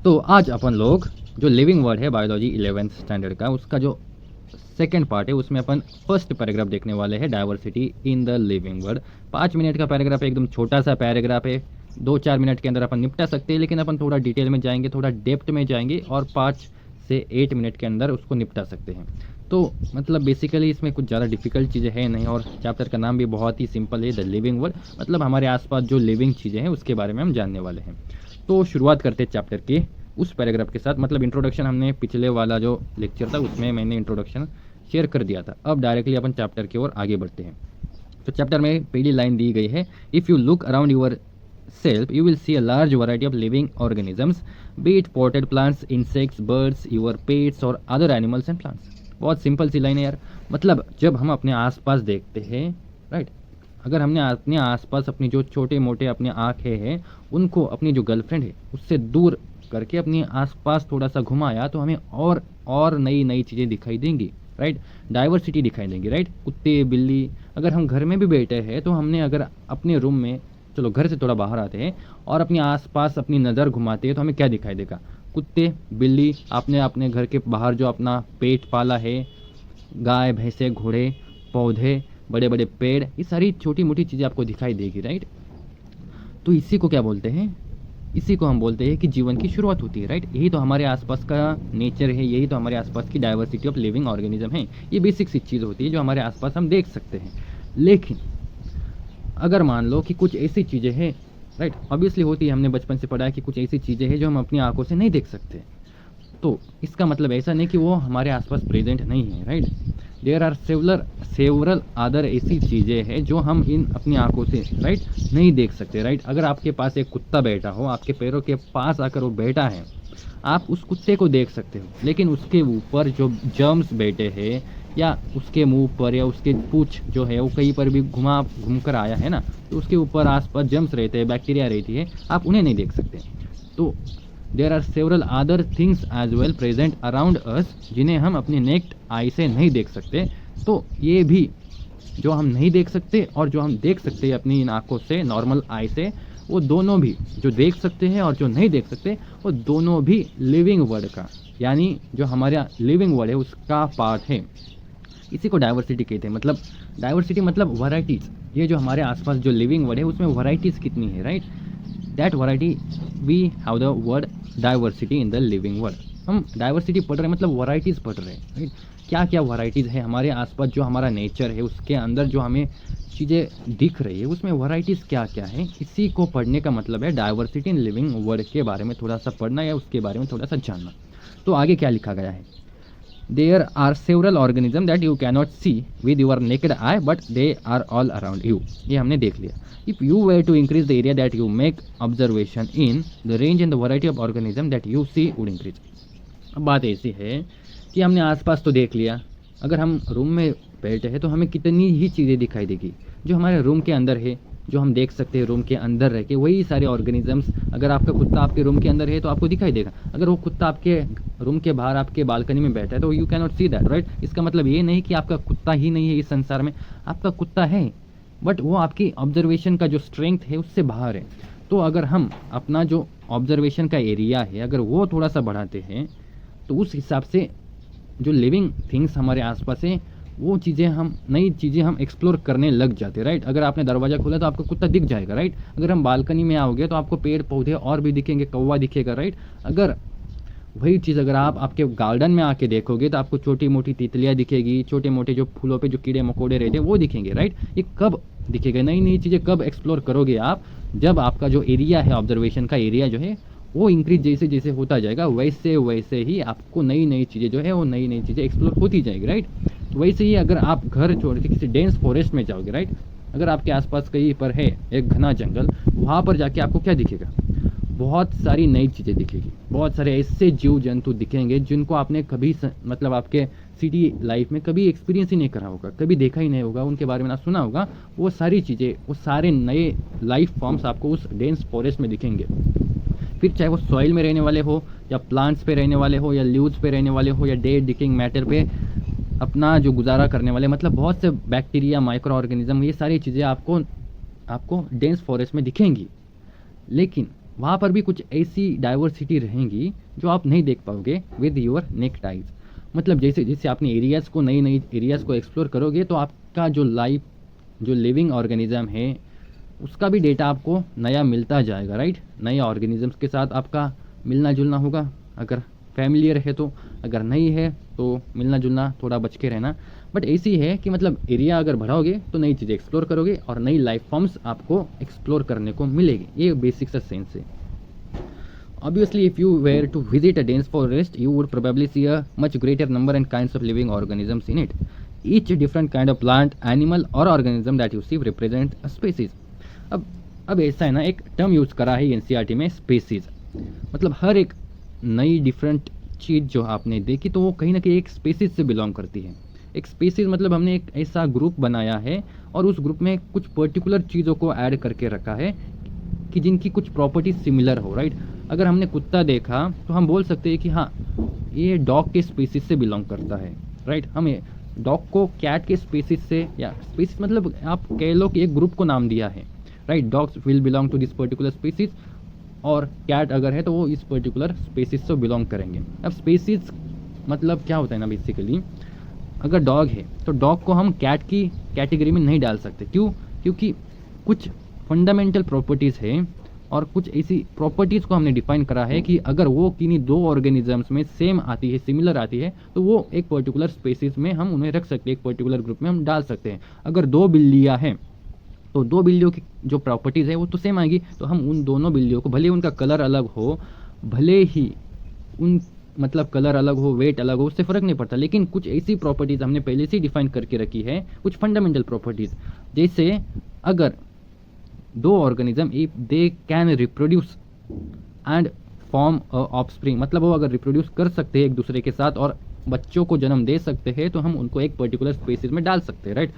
तो आज अपन लोग जो लिविंग वर्ड है बायोलॉजी 11th स्टैंडर्ड का, उसका जो सेकेंड पार्ट है उसमें अपन फर्स्ट पैराग्राफ देखने वाले हैं, diversity in the living word. 5 minute का पैराग्राफ है, एकदम छोटा सा पैराग्राफ है, 2-4 मिनट के अंदर अपन निपटा सकते हैं, लेकिन अपन थोड़ा डिटेल में जाएंगे, थोड़ा डेप्थ में जाएंगे और 5 से 8 मिनट के अंदर उसको निपटा सकते हैं। तो मतलब बेसिकली इसमें कुछ ज़्यादा डिफिकल्ट चीज़ें हैं नहीं, और चैप्टर का नाम भी बहुत ही सिंपल है, द लिविंग वर्ड। मतलब हमारे आसपास जो लिविंग चीज़ें हैं उसके बारे में हम जानने वाले हैं। तो शुरुआत करते हैं चैप्टर के उस पैराग्राफ के साथ। मतलब इंट्रोडक्शन हमने पिछले वाला जो लेक्चर था उसमें मैंने इंट्रोडक्शन शेयर कर दिया था। अब डायरेक्टली अपन चैप्टर की ओर आगे बढ़ते हैं। तो चैप्टर में पहली लाइन दी गई है, if you look around yourself you will see a large variety of living organisms, be it potted plants, insects, birds, your pets और अदर एनिमल्स एंड प्लांट्स। बहुत सिंपल सी लाइन है यार। मतलब जब हम अपने आसपास देखते हैं, राइट, अगर हमने अपने आसपास अपनी जो छोटे मोटे अपने आँखें हैं उनको अपनी जो गर्लफ्रेंड है उससे दूर करके अपने आसपास थोड़ा सा घुमाया तो हमें और नई नई चीज़ें दिखाई देंगी, राइट, डाइवर्सिटी दिखाई देंगी, राइट। कुत्ते, बिल्ली, अगर हम घर में भी बैठे हैं तो हमने अगर अपने रूम में, चलो घर से थोड़ा बाहर आते हैं और अपने आसपास अपनी नज़र घुमाते हैं तो हमें क्या दिखाई देगा? कुत्ते, बिल्ली, आपने अपने घर के बाहर जो अपना पेट पाला है, गाय, भैंसे, घोड़े, पौधे, बड़े बड़े पेड़, ये सारी छोटी मोटी चीज़ें आपको दिखाई देगी, राइट। तो इसी को क्या बोलते हैं? इसी को हम बोलते हैं कि जीवन की शुरुआत होती है, राइट। यही तो हमारे आसपास का नेचर है, यही तो हमारे आसपास की डाइवर्सिटी ऑफ लिविंग ऑर्गेनिज्म है। ये बेसिक सी चीज़ होती है जो हमारे आसपास हम देख सकते हैं। लेकिन अगर मान लो कि कुछ ऐसी चीज़ें हैं, राइट, ऑब्वियसली होती है, हमने बचपन से पढ़ा है कि कुछ ऐसी चीज़ें हैं जो हम अपनी आंखों से नहीं देख सकते। तो इसका मतलब ऐसा नहीं कि वो हमारे आसपास प्रेजेंट नहीं है, right. There are several other ऐसी चीज़ें हैं जो हम इन अपनी आंखों से, राइट, नहीं देख सकते, राइट। अगर आपके पास एक कुत्ता बैठा हो, आपके पैरों के पास आकर वो बैठा है, आप उस कुत्ते को देख सकते हो, लेकिन उसके ऊपर जो जर्म्स बैठे हैं या उसके मुंह पर या उसके पूंछ जो है वो कहीं पर भी घूम कर आया है ना, तो उसके ऊपर आसपास जर्म्स रहते हैं, बैक्टीरिया रहती है, आप उन्हें नहीं देख सकते। तो there are several other things as well present around us जिन्हें हम अपनी नेक्ड आई से नहीं देख सकते। तो ये भी जो हम नहीं देख सकते और जो हम देख सकते हैं अपनी इन आँखों से, नॉर्मल आई से, वो दोनों भी, जो देख सकते हैं और जो नहीं देख सकते, वो दोनों भी लिविंग वर्ड का, यानी जो हमारा लिविंग वर्ड है उसका पार्ट है। इसी को डाइवर्सिटी कहते हैं। मतलब डाइवर्सिटी मतलब वैराइटीज़। ये जो हमारे आसपास जो लिविंग वर्ड है उसमें वैराइटीज़ कितनी है, right, that variety we have the word diversity in the living world. हम डाइवर्सिटी पढ़ रहे हैं मतलब वैराइटीज़ पढ़ रहे हैं, राइट। क्या क्या वैराइटीज़ है हमारे आसपास, जो हमारा नेचर है उसके अंदर जो हमें चीज़ें दिख रही है उसमें वैराइटीज़ क्या क्या है, इसी को पढ़ने का मतलब है डाइवर्सिटी इन लिविंग वर्ड के बारे में थोड़ा सा पढ़ना या उसके बारे में थोड़ा सा जानना। तो आगे क्या लिखा गया है? There are several organisms that you cannot see with your naked eye, but they are all around you. ये हमने देख लिया। If you were to increase the area that you make observation in, the range and the variety of organisms that you see would increase. अब बात ऐसी है कि हमने आसपास तो देख लिया, अगर हम रूम में बैठे हैं तो हमें कितनी ही चीज़ें दिखाई देगी जो हमारे रूम के अंदर है, जो हम देख सकते हैं रूम के अंदर रह के, वही सारे ऑर्गेनिजम्स। अगर आपका कुत्ता आपके रूम के अंदर है तो आपको दिखाई देगा, अगर वो कुत्ता आपके रूम के बाहर आपके बालकनी में बैठा है तो you can not see that, right. इसका मतलब ये नहीं कि आपका कुत्ता ही नहीं है इस संसार में, आपका कुत्ता है, बट वो आपकी ऑब्जर्वेशन का जो स्ट्रेंथ है उससे बाहर है। तो अगर हम अपना जो ऑब्जर्वेशन का एरिया है अगर वो थोड़ा सा बढ़ाते हैं तो उस हिसाब से जो लिविंग थिंग्स हमारे आसपास है वो चीज़ें, हम नई चीज़ें हम एक्सप्लोर करने लग जाते हैं, राइट। अगर आपने दरवाज़ा खोला तो आपको कुत्ता दिख जाएगा, राइट। अगर हम बालकनी में आओगे तो आपको पेड़ पौधे और भी दिखेंगे, कौवा दिखेगा, राइट। अगर वही चीज़ अगर आप आपके गार्डन में आके देखोगे तो आपको छोटी मोटी तितलियाँ दिखेगी, छोटे मोटे जो फूलों पे जो कीड़े मकोड़े रहते हैं वो दिखेंगे, राइट। ये कब दिखेगा? नई नई चीज़ें कब एक्सप्लोर करोगे आप? जब आपका जो एरिया है, ऑब्जर्वेशन का एरिया जो है वो इंक्रीज जैसे जैसे होता जाएगा, वैसे वैसे ही आपको नई नई चीज़ें जो है वो नई नई चीज़ें एक्सप्लोर होती जाएगी, राइट। तो वैसे ही अगर आप घर छोड़ के किसी डेंस फॉरेस्ट में जाओगे, राइट, अगर आपके आसपास कहीं पर है एक घना जंगल, वहाँ पर जाके आपको क्या दिखेगा? बहुत सारी नई चीज़ें दिखेगी, बहुत सारे ऐसे जीव जंतु दिखेंगे जिनको आपने कभी मतलब आपके सिटी लाइफ में कभी एक्सपीरियंस ही नहीं करा होगा, कभी देखा ही नहीं होगा, उनके बारे में ना सुना होगा। वो सारी चीज़ें, वो सारे नए लाइफ फॉर्म्स आपको उस डेंस फॉरेस्ट में दिखेंगे। फिर चाहे वो सॉइल में रहने वाले हो या प्लांट्स पे रहने वाले हो या लीव्स पे रहने वाले हो या डेड डिकिंग मैटर पे अपना जो गुजारा करने वाले, मतलब बहुत से बैक्टीरिया, माइक्रो ऑर्गेनिज्म, ये सारी चीज़ें आपको डेंस फॉरेस्ट में दिखेंगी। लेकिन वहाँ पर भी कुछ ऐसी डाइवर्सिटी रहेंगी जो आप नहीं देख पाओगे विद योर नेक्ड आइज। मतलब जैसे जैसे आपने एरियाज़ को नई नई एरियाज़ को एक्सप्लोर करोगे तो आपका जो लाइफ जो लिविंग ऑर्गेनिज्म है उसका भी डेटा आपको नया मिलता जाएगा, राइट। नए ऑर्गेनिजम्स के साथ आपका मिलना जुलना होगा अगर फैमिलियर है तो, अगर नहीं है तो मिलना जुलना थोड़ा बच के रहना। बट ऐसी है कि मतलब एरिया अगर बढ़ाओगे तो नई चीज़ें एक्सप्लोर करोगे और नई लाइफ फॉर्म्स आपको एक्सप्लोर करने को मिलेगी। ये बेसिक सा सेंस है। Obviously, if you were to visit a dense forest, you would probably see a much greater number and kinds of living organisms in it. Each different kind of plant, animal or organism that you see represent a species. अब ऐसा है ना, एक term use करा है NCERT में, species. मतलब हर एक नई डिफरेंट चीज़ जो आपने देखी तो वो कहीं ना कहीं एक स्पेसीज से बिलोंग करती है। एक स्पेसीज मतलब हमने एक ऐसा ग्रुप बनाया है और उस ग्रुप में कुछ पर्टिकुलर चीज़ों को ऐड करके रखा है कि जिनकी कुछ प्रॉपर्टीज सिमिलर हो, राइट। अगर हमने कुत्ता देखा तो हम बोल सकते हैं कि हाँ ये डॉग के स्पीसीज से बिलोंग करता है, राइट। हम डॉग को कैट के स्पीसीज से, या स्पीसीज मतलब आप कह लो कि एक ग्रुप को नाम दिया है, right. Dogs will belong to this particular species और कैट अगर है तो वो इस पर्टिकुलर स्पीसीज से बिलोंग करेंगे। अब स्पीसीज मतलब क्या होता है ना, बेसिकली अगर डॉग है तो डॉग को हम कैट की कैटेगरी में नहीं डाल सकते। क्यों? क्योंकि कुछ फंडामेंटल प्रॉपर्टीज़ है और कुछ ऐसी प्रॉपर्टीज़ को हमने डिफाइन करा है कि अगर वो किन्हीं दो ऑर्गेनिजम्स में सेम आती है, सिमिलर आती है, तो वो एक पर्टिकुलर स्पेसीज में हम उन्हें रख सकते हैं, एक पर्टिकुलर ग्रुप में हम डाल सकते हैं। अगर दो बिल्लियाँ हैं तो दो बिल्लियों की जो प्रॉपर्टीज़ है वो तो सेम आएगी, तो हम उन दोनों बिल्लियों को, भले उनका कलर अलग हो, भले ही उन मतलब कलर अलग हो, वेट अलग हो, उससे फ़र्क नहीं पड़ता, लेकिन कुछ ऐसी प्रॉपर्टीज़ हमने पहले से डिफाइन करके रखी है, कुछ फंडामेंटल प्रॉपर्टीज़। जैसे अगर दो organism if they can reproduce and form offspring, मतलब वो अगर रिप्रोड्यूस कर सकते हैं एक दूसरे के साथ और बच्चों को जन्म दे सकते हैं तो हम उनको एक पर्टिकुलर स्पीसीज में डाल सकते हैं, राइट।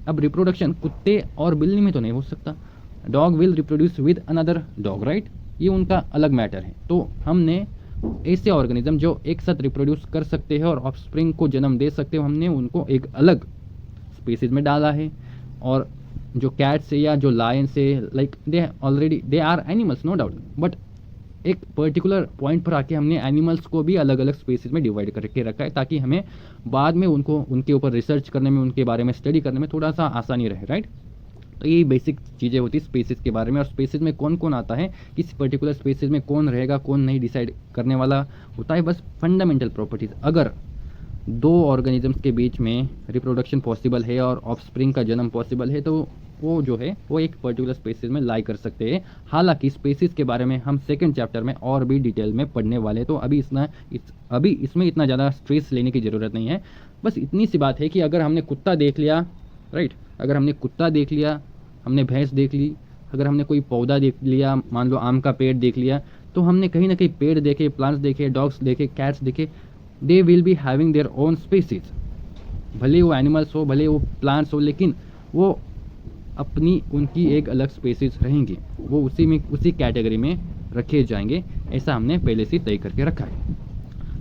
अब रिप्रोडक्शन कुत्ते और बिल्ली में तो नहीं हो सकता, dog will reproduce with another dog, right, ये उनका अलग मैटर है। तो हमने ऐसे ऑर्गेनिज्म जो एक साथ रिप्रोड्यूस कर सकते हैं और ऑफस्प्रिंग को जन्म दे सकते हो, हमने उनको एक अलग स्पीसीज में डाला है। और जो कैट से या जो लायन से, like they are animals, no doubt, but एक पर्टिकुलर पॉइंट पर आके हमने एनिमल्स को भी अलग अलग स्पीसीज में डिवाइड करके रखा है ताकि हमें बाद में उनको उनके ऊपर रिसर्च करने में, उनके बारे में स्टडी करने में थोड़ा सा आसानी रहे, राइट। तो ये बेसिक चीज़ें होती है स्पीसीज के बारे में। और स्पीसीज में कौन कौन आता है, किसी पर्टिकुलर स्पीसीज में कौन रहेगा कौन नहीं, डिसाइड करने वाला होता है बस फंडामेंटल प्रॉपर्टीज़। अगर दो ऑर्गेनिजम्स के बीच में रिप्रोडक्शन पॉसिबल है और ऑफस्प्रिंग का जन्म पॉसिबल है तो वो जो है वो एक पर्टिकुलर स्पीसीज में लाई कर सकते हैं। हालांकि स्पीसीज के बारे में हम सेकंड चैप्टर में और भी डिटेल में पढ़ने वाले, तो अभी इसमें इतना ज़्यादा स्ट्रेस लेने की ज़रूरत नहीं है। बस इतनी सी बात है कि अगर हमने कुत्ता देख लिया, राइट, अगर हमने कुत्ता देख लिया, हमने भैंस देख ली, अगर हमने कोई पौधा देख लिया, मान लो आम का पेड़ देख लिया, तो हमने कहीं ना कहीं पेड़ देखे, प्लांट्स देखे, डॉग्स देखे, कैट्स देखे, they will be having their own species. भले वो एनिमल्स हो, भले वो प्लांट्स हो, लेकिन वो अपनी उनकी एक अलग स्पीसीज रहेंगी, वो उसी कैटेगरी में रखे जाएंगे। ऐसा हमने पहले से तय करके रखा है।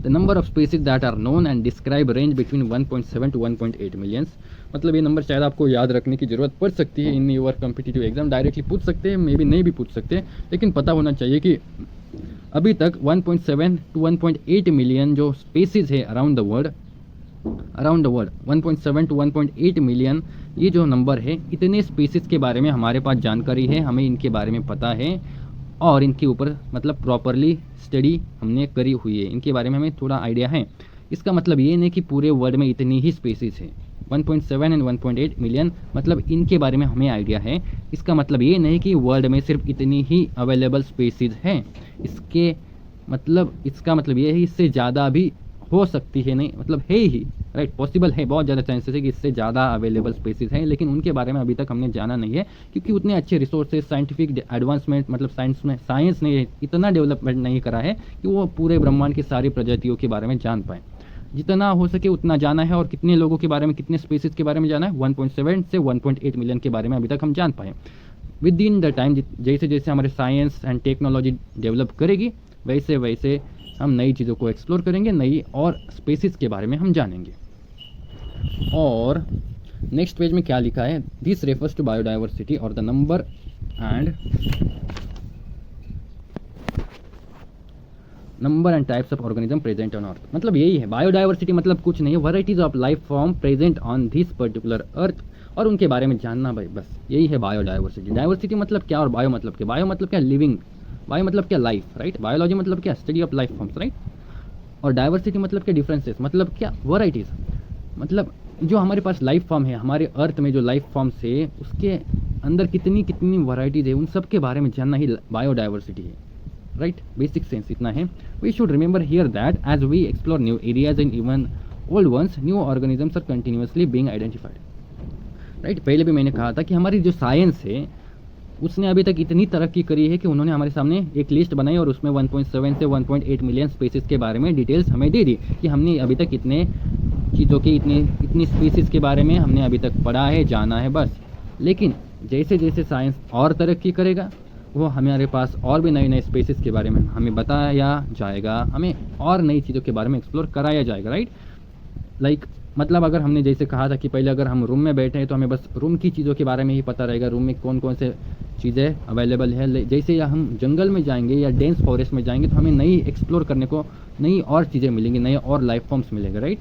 The number of species that are known and describe range between 1.7 to 1.8 millions. मतलब ये नंबर शायद आपको याद रखने की ज़रूरत पड़ सकती है in your competitive exam, directly पूछ सकते हैं, मे बी नहीं भी पूछ सकते, लेकिन पता होना चाहिए कि अभी तक 1.7 to 1.8 मिलियन जो स्पीसीज है around the world 1.7 to 1.8 million, ये जो नंबर है, इतने स्पीसीज के बारे में हमारे पास जानकारी है, हमें इनके बारे में पता है और इनके ऊपर मतलब प्रॉपरली स्टडी हमने करी हुई है, इनके बारे में हमें थोड़ा आइडिया है। इसका मतलब ये नहीं कि पूरे वर्ल्ड में इतनी ही स्पीसीज है। 1.7 एंड 1.8 मिलियन मतलब इनके बारे में हमें आइडिया है। इसका मतलब ये नहीं कि वर्ल्ड में सिर्फ इतनी ही अवेलेबल स्पीसीज हैं। इसका मतलब ये है इससे ज़्यादा भी हो सकती है, नहीं मतलब है ही, राइट, पॉसिबल है, बहुत ज़्यादा चांसेस है कि इससे ज़्यादा अवेलेबल स्पीसीज हैं, लेकिन उनके बारे में अभी तक हमने जाना नहीं है क्योंकि उतने अच्छे रिसोर्सेज, साइंटिफिक एडवांसमेंट, मतलब साइंस ने इतना डेवलपमेंट नहीं करा है कि वो पूरे ब्रह्मांड की सारी प्रजातियों के बारे में जान पाए। जितना हो सके उतना जाना है। और कितने लोगों के बारे में, कितने स्पीसीज के बारे में जाना है, 1.7 से 1.8 मिलियन के बारे में अभी तक हम जान पाए। विद इन द टाइम जैसे जैसे हमारे साइंस एंड टेक्नोलॉजी डेवलप करेगी वैसे वैसे हम नई चीज़ों को एक्सप्लोर करेंगे, नई और स्पीसीज के बारे में हम जानेंगे। और नेक्स्ट पेज में क्या लिखा है, दिस रेफर्स टू बायोडाइवर्सिटी और the number and number and types of organism present on earth. मतलब यही है बायोडाइवर्सिटी, मतलब कुछ नहीं है, varieties of life form present on this particular earth, और उनके बारे में जानना भाई, बस यही है बायोडाइवर्सिटी। डाइवर्सिटी मतलब क्या और बायो मतलब क्या? बायो मतलब क्या? लिविंग। बायो मतलब क्या? Life, right. बायोलॉजी मतलब क्या? Study of life forms, right. और डाइवर्सिटी मतलब क्या? डिफरेंसेस, मतलब क्या? वैराइटीज। मतलब जो हमारे पास लाइफ फॉर्म है, हमारे अर्थ में जो लाइफ फॉर्म्स है उसके अंदर कितनी कितनी वैराइटीज है, उन सब के बारे में जानना ही बायोडाइवर्सिटी है, राइट। बेसिक सेंस इतना है। We should remember here that as we explore new areas and even old ones, new organisms are continuously being identified, right. पहले भी मैंने कहा था कि हमारी जो साइंस है उसने अभी तक इतनी तरक्की करी है कि उन्होंने हमारे सामने एक लिस्ट बनाई और उसमें 1.7 से 1.8 मिलियन स्पीसीज़ के बारे में डिटेल्स हमें दे दी कि हमने अभी तक इतने चीज़ों की इतनी स्पीसीज़ के बारे में हमने अभी तक पढ़ा है, जाना है, बस। लेकिन जैसे जैसे साइंस और तरक्की करेगा वो हमारे पास और भी नए नए स्पीसीज़ के बारे में हमें बताया जाएगा, हमें और नई चीज़ों के बारे में एक्सप्लोर कराया जाएगा, राइट। लाइक मतलब अगर हमने जैसे कहा था कि पहले अगर हम रूम में बैठे हैं तो हमें बस रूम की चीज़ों के बारे में ही पता रहेगा, रूम में कौन कौन से चीज़ें अवेलेबल है। जैसे या हम जंगल में जाएंगे या डेंस फॉरेस्ट में जाएंगे तो हमें नई एक्सप्लोर करने को नई और चीज़ें मिलेंगी, नए और लाइफ फॉर्म्स मिलेंगे, राइट।